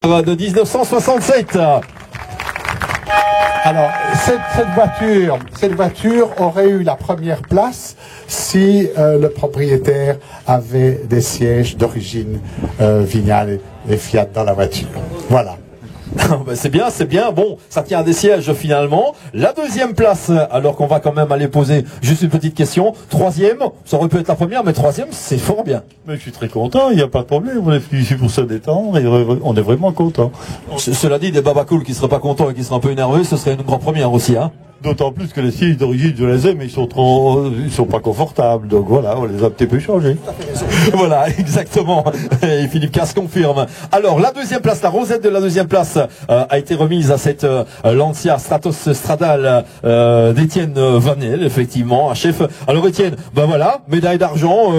De 1967. Alors, cette voiture aurait eu la première place si le propriétaire avait des sièges d'origine Vignale et Fiat dans la voiture. Voilà. C'est bien, c'est bien. Bon, ça tient à des sièges finalement. La deuxième place, alors qu'on va quand même aller poser juste une petite question. Troisième, ça aurait pu être la première, mais troisième, c'est fort bien. Mais je suis très content, il n'y a pas de problème. On est venu ici pour se détendre et on est vraiment content. Cela dit, des babacools qui seraient pas contents et qui seraient un peu énervés, ce serait une grande première aussi, hein. D'autant plus que les sièges d'origine, je les aime, mais ils sont pas confortables. Donc voilà, on les a un petit peu changés. Voilà, exactement. Et Philippe Casse confirme. Alors, la deuxième place, la rosette de la deuxième place a été remise à cette Lancia Stratos Stradale d'Étienne Vanel, effectivement, un chef. Alors Étienne, ben voilà, médaille d'argent,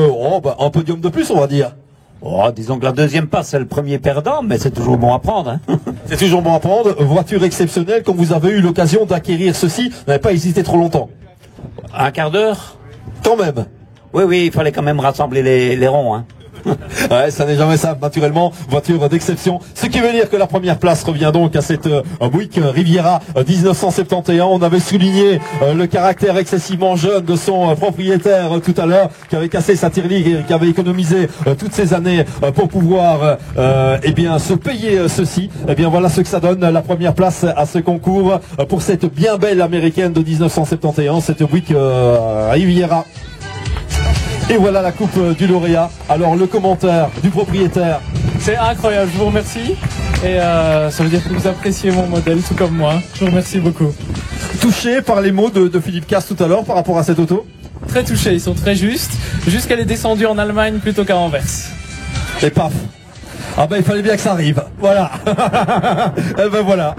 un podium de plus, on va dire. Oh, disons que la deuxième place, c'est le premier perdant, mais c'est toujours bon à prendre. Hein. C'est toujours bon à prendre. Voiture exceptionnelle, comme vous avez eu l'occasion d'acquérir ceci, vous n'avez pas hésité trop longtemps. Un quart d'heure? Quand même. Oui, oui, il fallait quand même rassembler les ronds. Hein. Ouais, ça n'est jamais simple, naturellement. Voiture d'exception. Ce qui veut dire que la première place revient donc à cette Buick Riviera 1971. On avait souligné le caractère excessivement jeune de son propriétaire tout à l'heure, qui avait cassé sa tirelire et qui avait économisé toutes ces années pour pouvoir eh bien se payer ceci. Eh bien voilà ce que ça donne, la première place à ce concours pour cette bien belle américaine de 1971, cette Buick Riviera. Et voilà la coupe du lauréat. Alors le commentaire du propriétaire. C'est incroyable, je vous remercie. Et ça veut dire que vous appréciez mon modèle tout comme moi. Je vous remercie beaucoup. Touché par les mots de Philippe Casse tout à l'heure par rapport à cette auto? Très touché, ils sont très justes. Juste qu'elle est descendue en Allemagne plutôt qu'à Anvers. Et paf. Ah ben il fallait bien que ça arrive. Voilà. Eh ben voilà.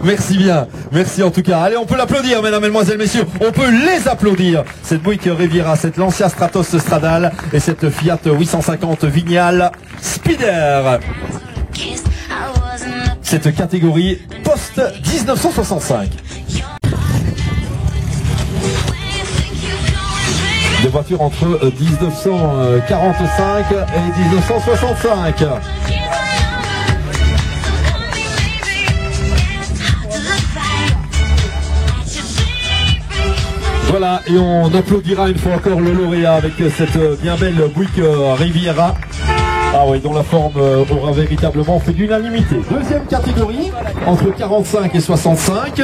Merci bien. Merci en tout cas. Allez, on peut l'applaudir, mesdames, mesdemoiselles, messieurs. On peut les applaudir. Cette Buick Riviera, cette Lancia Stratos Stradale et cette Fiat 850 Vignale Speeder. Cette catégorie post-1965. Des voitures entre 1945 et 1965. Voilà, et on applaudira une fois encore le lauréat avec cette bien belle Buick Riviera. Ah oui, dont la forme aura véritablement fait l'unanimité. Deuxième catégorie, entre 45 et 65.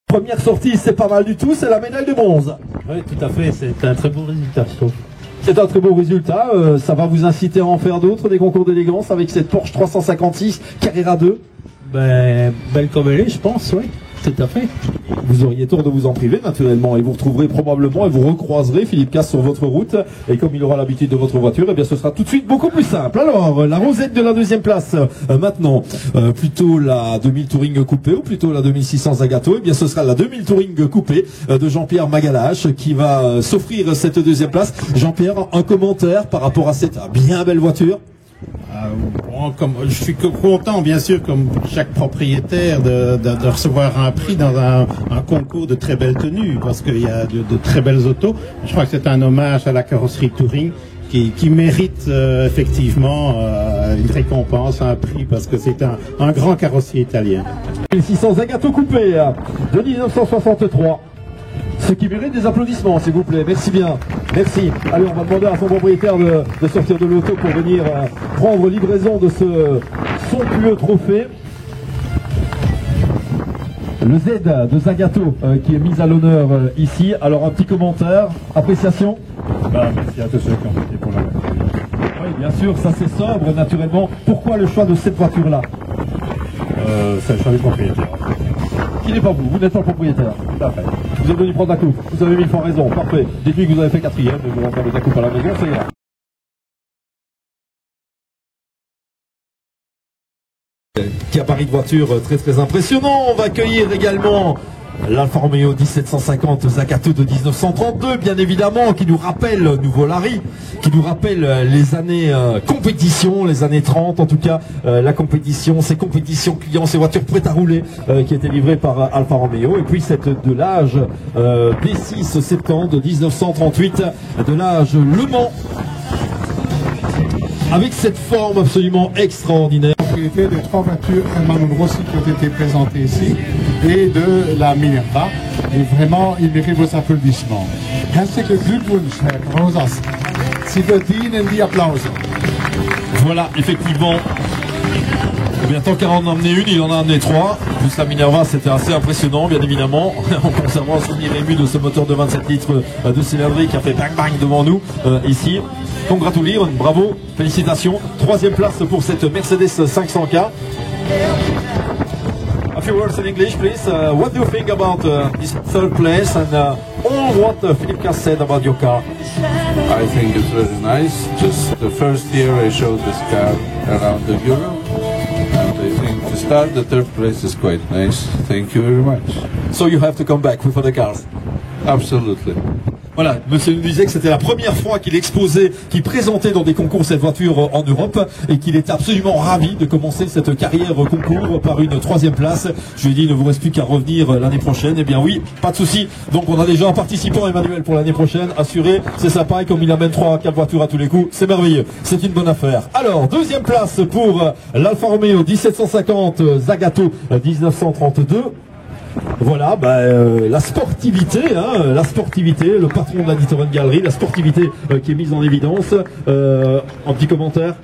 Première sortie, c'est pas mal du tout, c'est la médaille de bronze. Oui, tout à fait, c'est un très beau résultat, je trouve. C'est un très beau résultat, ça va vous inciter à en faire d'autres, des concours d'élégance avec cette Porsche 356 Carrera 2. Ben, belle comme elle est, je pense, oui. Tout à fait. Vous auriez tort de vous en priver naturellement et vous retrouverez probablement et vous recroiserez Philippe Casse sur votre route et comme il aura l'habitude de votre voiture, eh bien ce sera tout de suite beaucoup plus simple. Alors la rosette de la deuxième place maintenant, plutôt la 2000 Touring coupée ou plutôt la 2600 Zagato, eh bien ce sera la 2000 Touring coupée de Jean-Pierre Magalache qui va s'offrir cette deuxième place. Jean-Pierre, un commentaire par rapport à cette bien belle voiture? Je suis content, bien sûr, comme chaque propriétaire, de recevoir un prix dans un concours de très belle tenue, parce qu'il y a de très belles autos. Je crois que c'est un hommage à la carrosserie Touring qui mérite effectivement une récompense, un prix, parce que c'est un grand carrossier italien. 1600 Zagato coupé de 1963. Ce qui mérite des applaudissements, s'il vous plaît. Merci bien. Merci. Allez, on va demander à son propriétaire de sortir de l'auto pour venir prendre livraison de ce somptueux trophée. Le Z de Zagato qui est mis à l'honneur ici. Alors, un petit commentaire, appréciation. Merci à tous ceux qui ont voté pour la voiture. Oui, bien sûr, ça c'est sobre, naturellement. Pourquoi le choix de cette voiture-là? C'est le choix du propriétaire. Qui n'est pas vous, vous n'êtes pas le propriétaire. Tout à fait. Vous êtes venu prendre la coupe, vous avez 1000 fois raison, parfait. Dites-lui que vous avez fait quatrième, mais vous rentrez avec la coupe à la maison, c'est grave. Gabarit de voiture très très impressionnant. On va accueillir également l'Alfa Romeo 1750 Zagato de 1932, bien évidemment, qui nous rappelle, nouveau Larry, qui nous rappelle les années compétition, les années 30 en tout cas, la compétition, ces compétitions clients, ces voitures prêtes à rouler qui étaient livrées par Alfa Romeo. Et puis cette de l'âge D6 70 de 1938, de l'âge Le Mans, avec cette forme absolument extraordinaire. Propriété des 3 voitures Hermann Rossi qui ont été présentées ici et de la Minerva. Et vraiment, il mérite vos applaudissements. Herzlichen Glückwunsch, Herr Rosas. Sie verdienen die Applaus. Voilà, effectivement. Eh bien, tant qu'à en emmener une, il en a amené 3. Plus la Minerva, c'était assez impressionnant, bien évidemment. En conservant un souvenir ému de ce moteur de 27 litres de cylindrée qui a fait bang bang devant nous, ici. Congratulire, bravo, félicitations. 3e place pour cette Mercedes 500K. A few words in English, please. What do you think about this 3rd place and all what Philippe Casse said about your car? I think it's very nice. Just the first year I showed this car around the Euro. And I think to start the 3rd place is quite nice. Thank you very much. So you have to come back for the cars. Absolutely. Voilà, monsieur nous disait que c'était la première fois qu'il exposait, qu'il présentait dans des concours cette voiture en Europe et qu'il était absolument ravi de commencer cette carrière concours par une 3e place. Je lui ai dit, il ne vous reste plus qu'à revenir l'année prochaine. Eh bien oui, pas de souci. Donc on a déjà un participant, Emmanuel, pour l'année prochaine, assuré. C'est sympa, et comme il amène 3 à 4 voitures à tous les coups, c'est merveilleux. C'est une bonne affaire. Alors, 2e place pour l'Alfa Romeo 1750 Zagato 1932. Voilà, la sportivité, la sportivité, le patron de la D'Ieteren Galerie, la sportivité qui est mise en évidence. Un petit commentaire?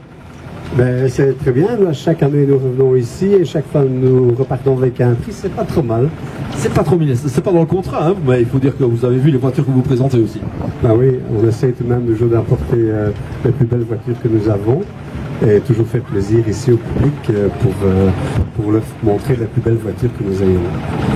C'est très bien, chaque année nous revenons ici et chaque fois nous repartons avec un prix, c'est pas trop mal. C'est pas trop mal, c'est pas dans le contrat, mais il faut dire que vous avez vu les voitures que vous présentez aussi. Oui, on essaie tout de même toujours d'apporter les plus belles voitures que nous avons. Et toujours fait plaisir ici au public pour leur montrer les plus belles voitures que nous ayons.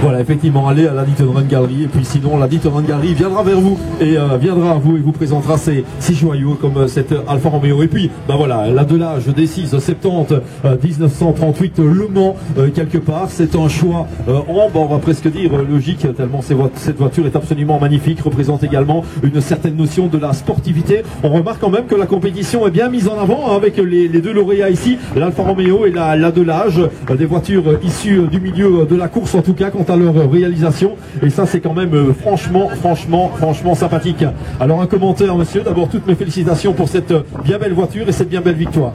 Voilà, effectivement, allez à la D'Ieteren Galerie, et puis sinon la D'Ieteren Galerie viendra vers vous et viendra à vous et vous présentera ces joyaux comme cette Alfa Romeo. Et puis, voilà, la de l'âge D6 70 1938 Le Mans quelque part, c'est un choix on va presque dire logique, tellement cette voiture est absolument magnifique, représente également une certaine notion de la sportivité. On remarque quand même que la compétition est bien mise en avant avec les 2 lauréats ici, l'Alfa Romeo et la de l'âge, des voitures issues du milieu de la course en tout cas quant à leur réalisation, et ça c'est quand même franchement sympathique. Alors un commentaire, monsieur, d'abord toutes mes félicitations pour cette bien belle voiture et cette bien belle victoire.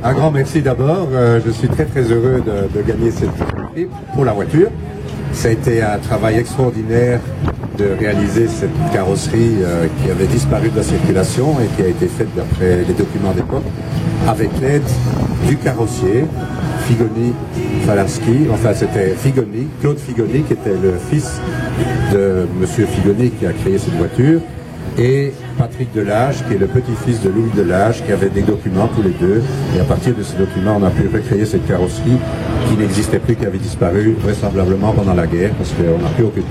Un grand merci d'abord, je suis très heureux de gagner cette prix pour la voiture. Ça a été un travail extraordinaire de réaliser cette carrosserie qui avait disparu de la circulation et qui a été faite d'après les documents d'époque, avec l'aide du carrossier, Figoni Falarski, enfin c'était Figoni, Claude Figoni qui était le fils de monsieur Figoni qui a créé cette voiture, et Patrick Delage qui est le petit-fils de Louis Delage qui avait des documents tous les deux, et à partir de ces documents on a pu recréer cette carrosserie qui n'existait plus, qui avait disparu vraisemblablement pendant la guerre parce qu'on n'a plus aucune